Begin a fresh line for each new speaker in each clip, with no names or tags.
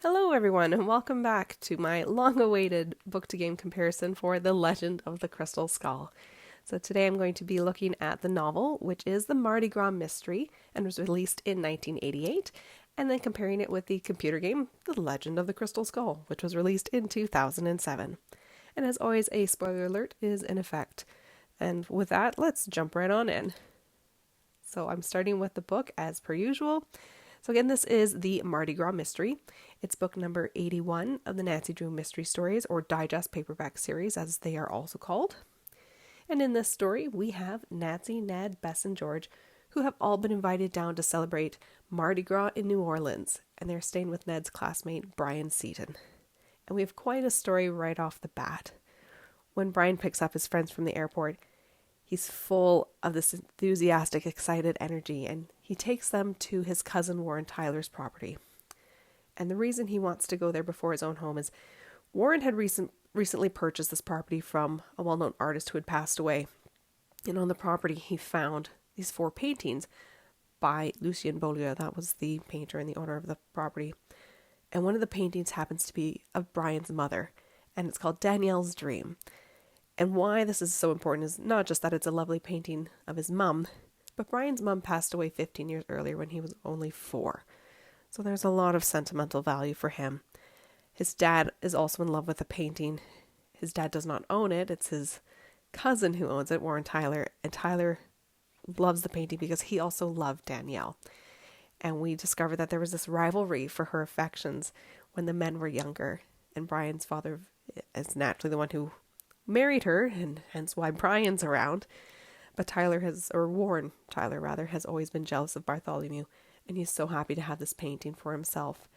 Hello, everyone, and welcome back to my long-awaited book-to-game comparison for The Legend of the Crystal Skull. So today I'm going to be looking at the novel, which is the Mardi Gras Mystery, and was released in 1988, and then comparing it with the computer game, The Legend of the Crystal Skull, which was released in 2007. And as always, a spoiler alert is in effect. And with that, let's jump right on in. So I'm starting with the book as per usual. So again, this is the Mardi Gras Mystery. It's book number 81 of the Nancy Drew Mystery Stories, or Digest Paperback series, as they are also called. And in this story, we have Nancy, Ned, Bess, and George, who have all been invited down to celebrate Mardi Gras in New Orleans, and they're staying with Ned's classmate, Brian Seaton. And we have quite a story right off the bat. When Brian picks up his friends from the airport, he's full of this enthusiastic, excited energy, and he takes them to his cousin Warren Tyler's property. And the reason he wants to go there before his own home is Warren had recently purchased this property from a well-known artist who had passed away. And on the property, he found these 4 paintings by Lucien Beaulieu. That was the painter and the owner of the property. And one of the paintings happens to be of Brian's mother, and it's called Danielle's Dream. And why this is so important is not just that it's a lovely painting of his mum, but Brian's mum passed away 15 years earlier when he was only 4. So there's a lot of sentimental value for him. His dad is also in love with the painting. His dad does not own it. It's his cousin who owns it, Warren Tyler. And Tyler loves the painting because he also loved Danielle. And we discovered that there was this rivalry for her affections when the men were younger. And Brian's father is naturally the one who married her, and hence why Brian's around. But Warren Tyler rather, has always been jealous of Bartholomew, and he's so happy to have this painting for himself.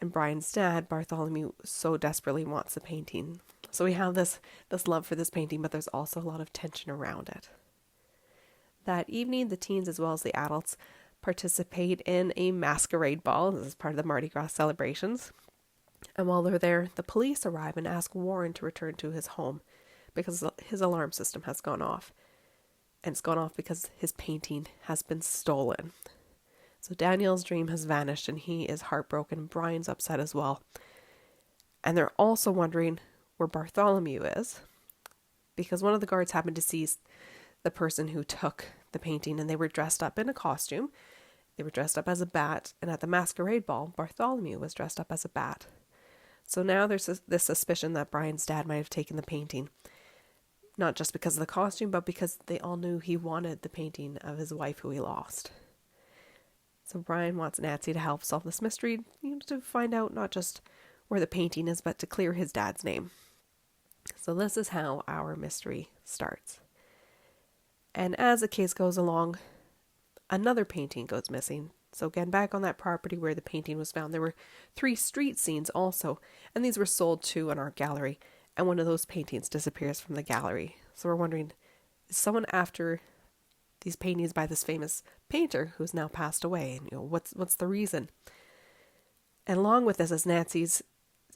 And Brian's dad, Bartholomew, so desperately wants the painting. So we have this love for this painting, but there's also a lot of tension around it. That evening, the teens as well as the adults participate in a masquerade ball. This is part of the Mardi Gras celebrations. And while they're there, the police arrive and ask Warren to return to his home because his alarm system has gone off. And it's gone off because his painting has been stolen. So Danielle's dream has vanished and he is heartbroken. Brian's upset as well. And they're also wondering where Bartholomew is, because one of the guards happened to see the person who took the painting, and they were dressed up in a costume. They were dressed up as a bat, and at the masquerade ball, Bartholomew was dressed up as a bat. So now there's this suspicion that Brian's dad might have taken the painting, not just because of the costume, but because they all knew he wanted the painting of his wife who he lost. So Brian wants Nancy to help solve this mystery, to find out not just where the painting is, but to clear his dad's name. So this is how our mystery starts. And as the case goes along, another painting goes missing. So again, back on that property where the painting was found, there were 3 street scenes also, and these were sold to an art gallery, and one of those paintings disappears from the gallery. So we're wondering, is someone after these paintings by this famous painter who's now passed away? And what's the reason? And along with this, as Nancy's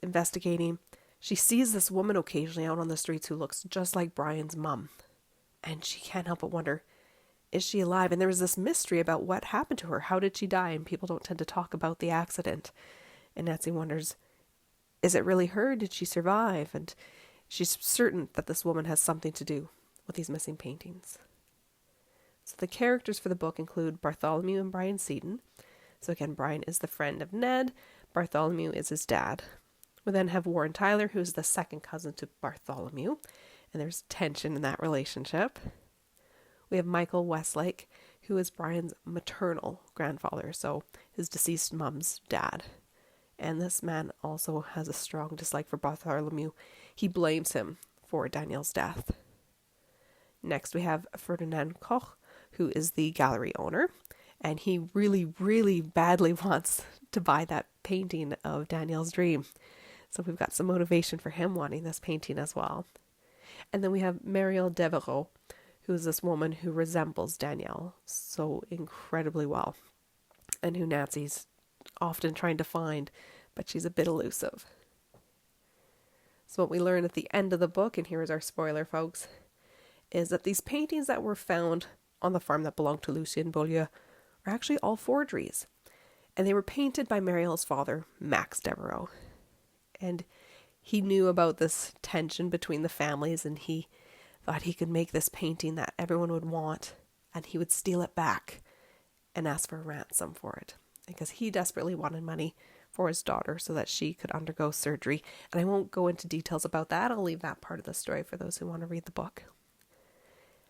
investigating, she sees this woman occasionally out on the streets who looks just like Brian's mum. And she can't help but wonder, is she alive? And there was this mystery about what happened to her. How did she die? And people don't tend to talk about the accident. And Nancy wonders, is it really her? Did she survive? And she's certain that this woman has something to do with these missing paintings. So the characters for the book include Bartholomew and Brian Seaton. So again, Brian is the friend of Ned. Bartholomew is his dad. We then have Warren Tyler, who's the second cousin to Bartholomew. And there's tension in that relationship. We have Michael Westlake, who is Brian's maternal grandfather, so his deceased mom's dad. And this man also has a strong dislike for Bartholomew. He blames him for Danielle's death. Next, we have Ferdinand Koch, who is the gallery owner, and he really, really badly wants to buy that painting of Danielle's dream. So we've got some motivation for him wanting this painting as well. And then we have Marielle Devereaux, who is this woman who resembles Danielle so incredibly well, and who Nancy's often trying to find, but she's a bit elusive. So what we learn at the end of the book, and here is our spoiler, folks, is that these paintings that were found on the farm that belonged to Lucien Beaulieu are actually all forgeries. And they were painted by Mariel's father, Max Devereaux. And he knew about this tension between the families, and he thought he could make this painting that everyone would want, and he would steal it back and ask for a ransom for it, because he desperately wanted money for his daughter so that she could undergo surgery. And I won't go into details about that. I'll leave that part of the story for those who want to read the book.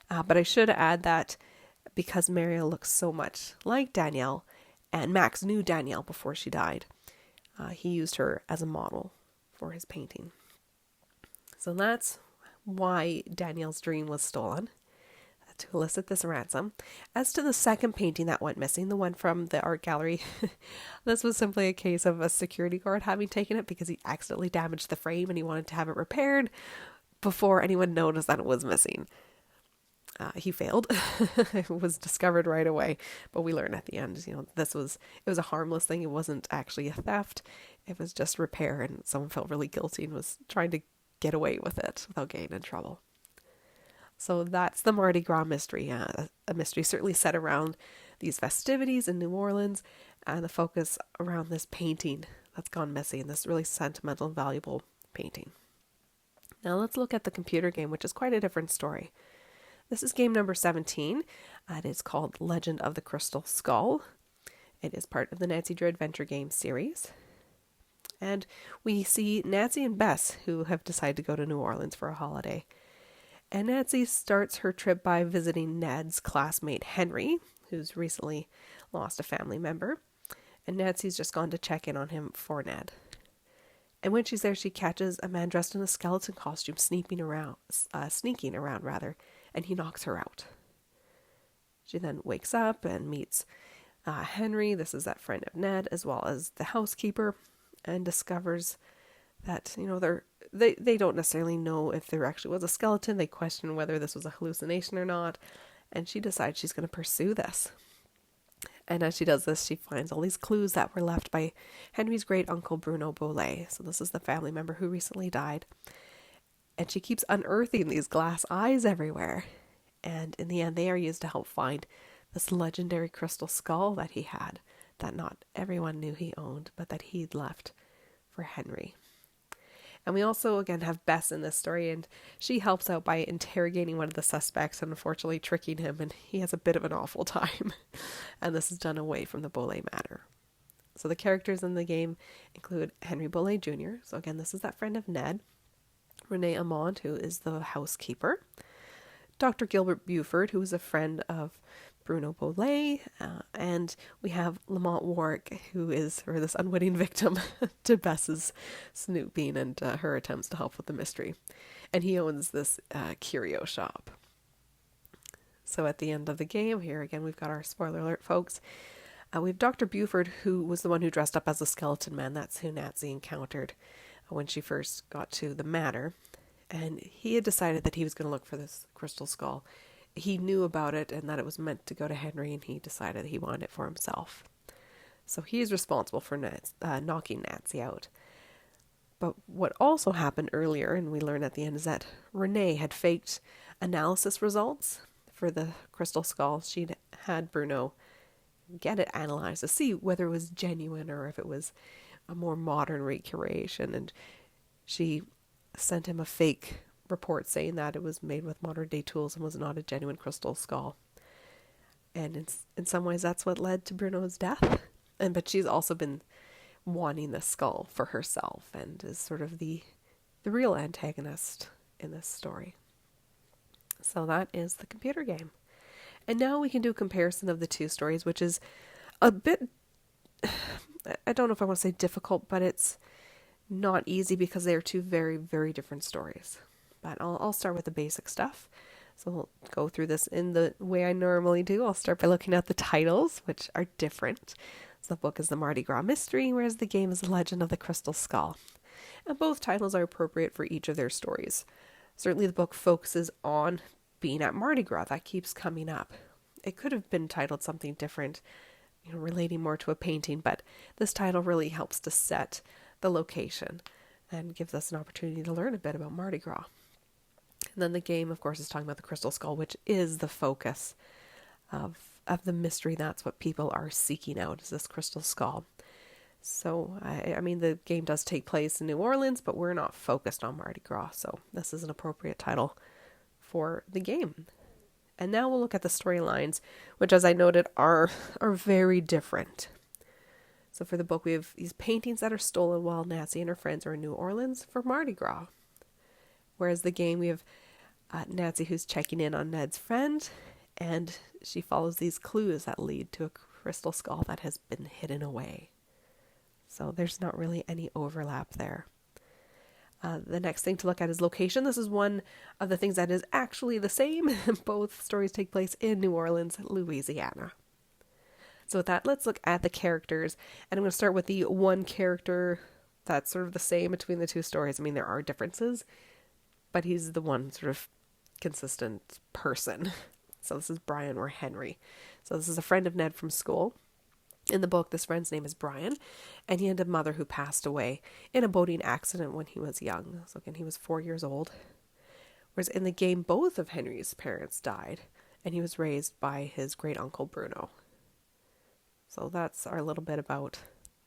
But I should add that because Mariel looks so much like Danielle, and Max knew Danielle before she died, he used her as a model for his painting. So that's why Danielle's dream was stolen, to elicit this ransom. As to the second painting that went missing, the one from the art gallery, this was simply a case of a security guard having taken it because he accidentally damaged the frame and he wanted to have it repaired before anyone noticed that it was missing. He failed. It was discovered right away, but we learned at the end, it was a harmless thing. It wasn't actually a theft. It was just repair, and someone felt really guilty and was trying to get away with it without getting in trouble. So that's the Mardi Gras Mystery, a mystery certainly set around these festivities in New Orleans, and the focus around this painting that's gone missing, this really sentimental and valuable painting. Now let's look at the computer game, which is quite a different story. This is game number 17. It is called Legend of the Crystal Skull. It is part of the Nancy Drew Adventure Game series. And we see Nancy and Bess, who have decided to go to New Orleans for a holiday. And Nancy starts her trip by visiting Ned's classmate Henry, who's recently lost a family member. And Nancy's just gone to check in on him for Ned. And when she's there, she catches a man dressed in a skeleton costume sneaking around, and he knocks her out. She then wakes up and meets Henry. This is that friend of Ned, as well as the housekeeper, and discovers that, they don't necessarily know if there actually was a skeleton. They question whether this was a hallucination or not, and she decides she's going to pursue this. And as she does this, she finds all these clues that were left by Henry's great uncle Bruno Bolet. So this is the family member who recently died. And she keeps unearthing these glass eyes everywhere. And in the end, they are used to help find this legendary crystal skull that he had, that not everyone knew he owned, but that he'd left for Henry. And we also, again, have Bess in this story, and she helps out by interrogating one of the suspects and unfortunately tricking him, and he has a bit of an awful time. And this is done away from the Bolet manor. So the characters in the game include Henry Bolet Jr., so again, this is that friend of Ned, Renee Amond, who is the housekeeper, Dr. Gilbert Buford, who is a friend of Bruno Bolet, and we have Lamont Warwick, who is this unwitting victim to Bess's snooping and her attempts to help with the mystery. And he owns this curio shop. So at the end of the game, here again, we've got our spoiler alert, folks. We have Dr. Buford, who was the one who dressed up as a skeleton man. That's who Nancy encountered when she first got to the manor. And he had decided that he was going to look for this crystal skull. He knew about it and that it was meant to go to Henry, and he decided that he wanted it for himself. So he is responsible for knocking Nancy out. But what also happened earlier, and we learn at the end, is that Renee had faked analysis results for the crystal skull. She'd had Bruno get it analyzed to see whether it was genuine or if it was a more modern recreation. And she sent him a fake report saying that it was made with modern day tools and was not a genuine crystal skull. And in some ways that's what led to Bruno's death. But she's also been wanting the skull for herself and is sort of the real antagonist in this story. So that is the computer game. And now we can do a comparison of the two stories, which is a bit, I don't know if I want to say difficult, but it's not easy because they are two very, very different stories. But I'll start with the basic stuff. So we'll go through this in the way I normally do. I'll start by looking at the titles, which are different. So the book is the Mardi Gras Mystery, whereas the game is The Legend of the Crystal Skull. And both titles are appropriate for each of their stories. Certainly the book focuses on being at Mardi Gras. That keeps coming up. It could have been titled something different, relating more to a painting, but this title really helps to set the location and gives us an opportunity to learn a bit about Mardi Gras. And then the game, of course, is talking about the crystal skull, which is the focus of of the mystery. That's what people are seeking out, is this crystal skull. So, I mean, the game does take place in New Orleans, but we're not focused on Mardi Gras, so this is an appropriate title for the game. And now we'll look at the storylines, which, as I noted, are very different. So for the book, we have these paintings that are stolen while Nancy and her friends are in New Orleans for Mardi Gras. Whereas the game, we have Nancy who's checking in on Ned's friend, and she follows these clues that lead to a crystal skull that has been hidden away. So there's not really any overlap there. The next thing to look at is location. This is one of the things that is actually the same. Both stories take place in New Orleans, Louisiana. So with that, let's look at the characters. And I'm going to start with the one character that's sort of the same between the two stories. I mean, there are differences, but he's the one sort of consistent person. So this is Brian, or Henry. So this is a friend of Ned from school. In the book, this friend's name is Brian, and he had a mother who passed away in a boating accident when he was young. So again, he was 4 years old. Whereas in the game, both of Henry's parents died, and he was raised by his great uncle Bruno. So that's our little bit about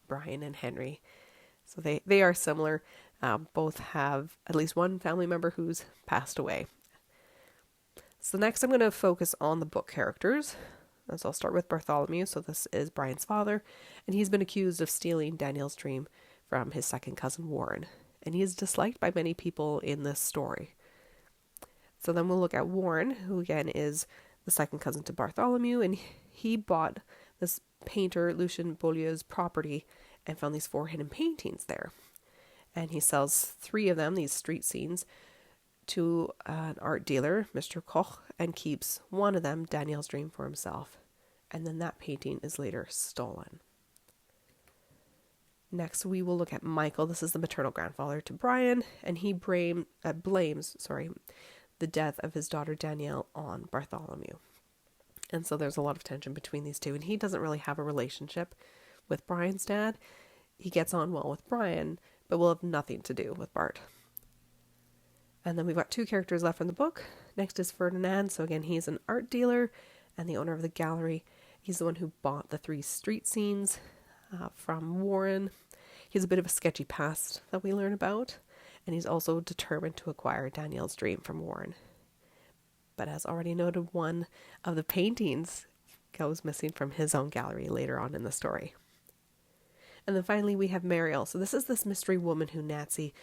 Brian and Henry. So they are similar. Both have at least one family member who's passed away. So next I'm going to focus on the book characters. So I'll start with Bartholomew. So this is Brian's father, and he's been accused of stealing Danielle's dream from his second cousin Warren, and he is disliked by many people in this story. So then we'll look at Warren, who again is the second cousin to Bartholomew, and he bought this painter Lucien Beaulieu's property and found these 4 hidden paintings there. And he sells 3 of them, these street scenes, to an art dealer, Mr. Koch, and keeps one of them, Danielle's dream, for himself. And then that painting is later stolen. Next, we will look at Michael. This is the maternal grandfather to Brian, and he blames the death of his daughter Danielle on Bartholomew. And so there's a lot of tension between these two, and he doesn't really have a relationship with Brian's dad. He gets on well with Brian, but will have nothing to do with Bart. And then we've got 2 characters left in the book. Next is Ferdinand. So again, he's an art dealer and the owner of the gallery. He's the one who bought the 3 street scenes from Warren. He has a bit of a sketchy past that we learn about, and he's also determined to acquire Danielle's dream from Warren. But as already noted, one of the paintings goes missing from his own gallery later on in the story. And then finally we have Mariel. So this is this mystery woman who Nancy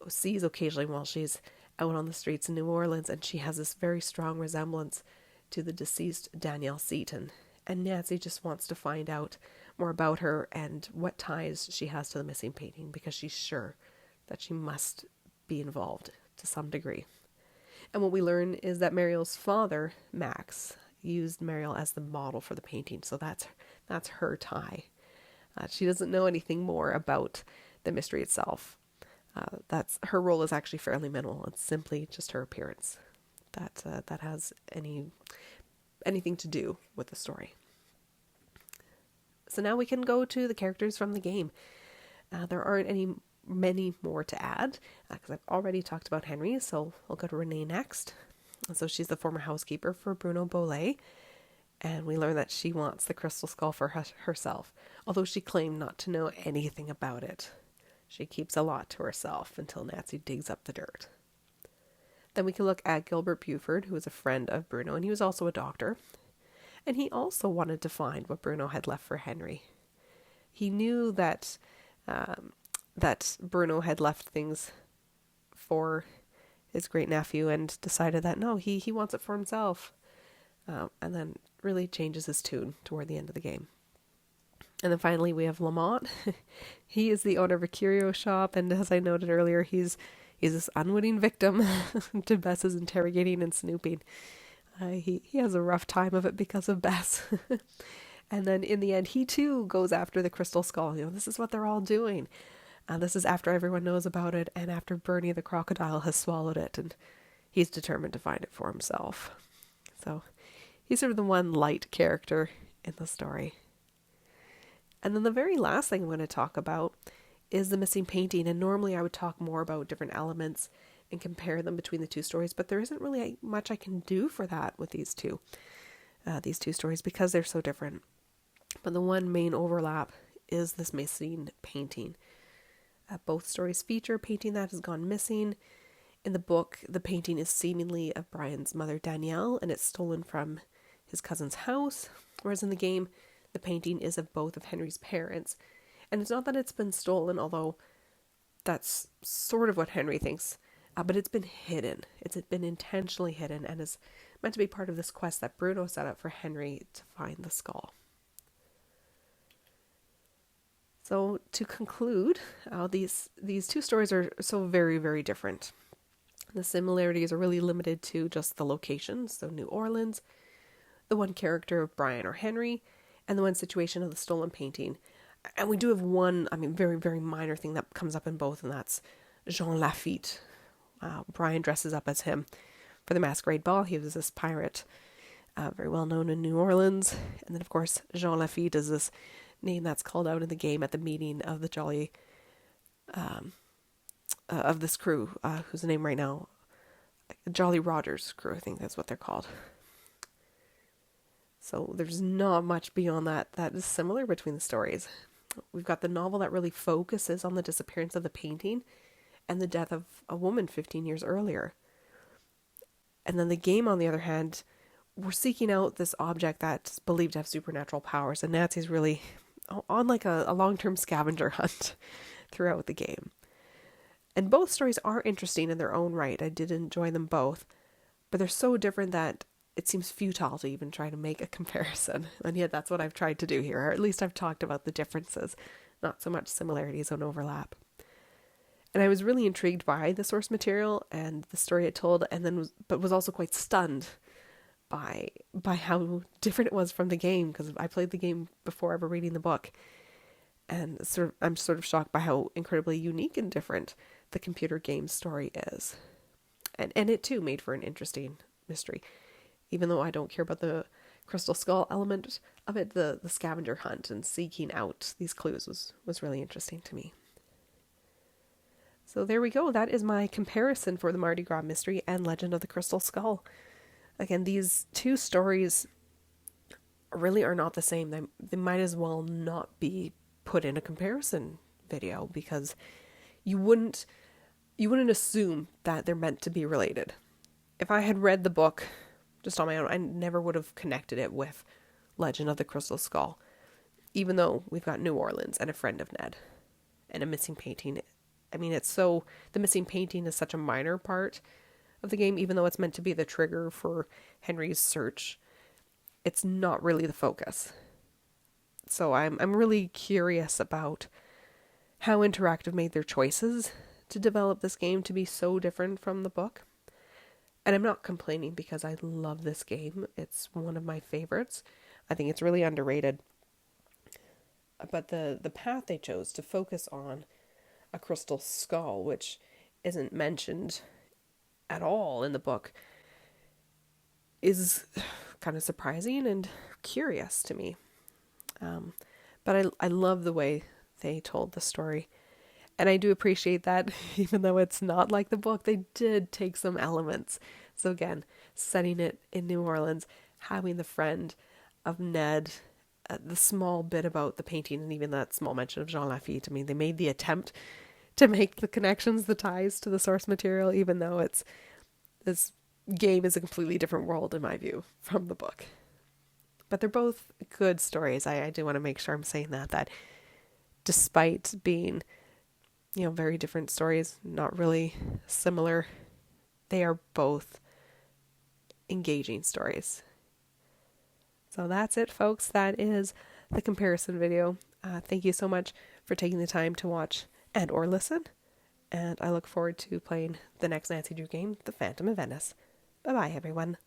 sees occasionally while she's out on the streets in New Orleans, and she has this very strong resemblance to the deceased Danielle Seaton. And Nancy just wants to find out more about her and what ties she has to the missing painting, because she's sure that she must be involved to some degree. And what we learn is that Mariel's father, Max, used Mariel as the model for the painting, so that's her tie. She doesn't know anything more about the mystery itself. That's her role is actually fairly minimal. It's simply just her appearance that has anything to do with the story. So now we can go to the characters from the game. There aren't many more to add because I've already talked about Henry. So we'll go to Renee next. And so she's the former housekeeper for Bruno Beaulieu, and we learn that she wants the crystal skull for herself, although she claimed not to know anything about it. She keeps a lot to herself until Nancy digs up the dirt. Then we can look at Gilbert Buford, who was a friend of Bruno, and he was also a doctor. And he also wanted to find what Bruno had left for Henry. He knew that Bruno had left things for his great nephew, and decided that no, he wants it for himself. And then really changes his tune toward the end of the game. And then finally we have Lamont. He is the owner of a curio shop, and as I noted earlier, he's this unwitting victim to Bess's interrogating and snooping. He has a rough time of it because of Bess. And then in the end, he too goes after the crystal skull. This is what they're all doing. This is after everyone knows about it, and after Bernie the crocodile has swallowed it, and he's determined to find it for himself. So he's sort of the one light character in the story. And then the very last thing I'm going to talk about is the missing painting. And normally I would talk more about different elements and compare them between the two stories, but there isn't really much I can do for that with these two. these two stories because they're so different. But the one main overlap is this missing painting. Both stories feature a painting that has gone missing. In the book, the painting is seemingly of Brian's mother, Danielle, and it's stolen from his cousin's house, whereas in the game, the painting is of both of Henry's parents. And it's not that it's been stolen, although that's sort of what Henry thinks, but it's been hidden. It's been intentionally hidden and is meant to be part of this quest that Bruno set up for Henry to find the skull. So to conclude, these two stories are so very, very different. The similarities are really limited to just the locations, so New Orleans, the one character of Brian or Henry, and the one situation of the stolen painting. And we do have one, very, very minor thing that comes up in both, and that's Jean Lafitte. Brian dresses up as him for the masquerade ball. He was this pirate, very well known in New Orleans. And then, of course, Jean Lafitte is this name that's called out in the game at the meeting of the Jolly, of this crew, whose name right now, Jolly Rogers crew, I think that's what they're called. So there's not much beyond that is similar between the stories. We've got the novel that really focuses on the disappearance of the painting and the death of a woman 15 years earlier. And then the game, on the other hand, we're seeking out this object that's believed to have supernatural powers, and Nancy's really on like a long-term scavenger hunt throughout the game. And both stories are interesting in their own right. I did enjoy them both, but they're so different that it seems futile to even try to make a comparison. And yet that's what I've tried to do here, or at least I've talked about the differences, not so much similarities and overlap. And I was really intrigued by the source material and the story it told, but was also quite stunned by how different it was from the game, because I played the game before ever reading the book. And I'm sort of shocked by how incredibly unique and different the computer game story is. And it too made for an interesting mystery. Even though I don't care about the crystal skull element of it, the scavenger hunt and seeking out these clues was really interesting to me. So there we go. That is my comparison for the Mardi Gras Mystery and Legend of the Crystal Skull. Again, these two stories really are not the same. They might as well not be put in a comparison video, because you wouldn't assume that they're meant to be related. If I had read the book just on my own, I never would have connected it with Legend of the Crystal Skull, even though we've got New Orleans and a friend of Ned and a missing painting. The missing painting is such a minor part of the game, even though it's meant to be the trigger for Henry's search. It's not really the focus. So I'm really curious about how Interactive made their choices to develop this game to be so different from the book. And I'm not complaining, because I love this game. It's one of my favorites. I think it's really underrated. But the path they chose to focus on a crystal skull, which isn't mentioned at all in the book, is kind of surprising and curious to me. But I love the way they told the story. And I do appreciate that, even though it's not like the book, they did take some elements. So again, setting it in New Orleans, having the friend of Ned, the small bit about the painting, and even that small mention of Jean Lafitte. They made the attempt to make the connections, the ties to the source material, even though this game is a completely different world, in my view, from the book. But they're both good stories. I do want to make sure I'm saying that despite being, very different stories, not really similar, they are both engaging stories. So that's it, folks. That is the comparison video. Thank you so much for taking the time to watch and or listen. And I look forward to playing the next Nancy Drew game, The Phantom of Venice. Bye-bye, everyone.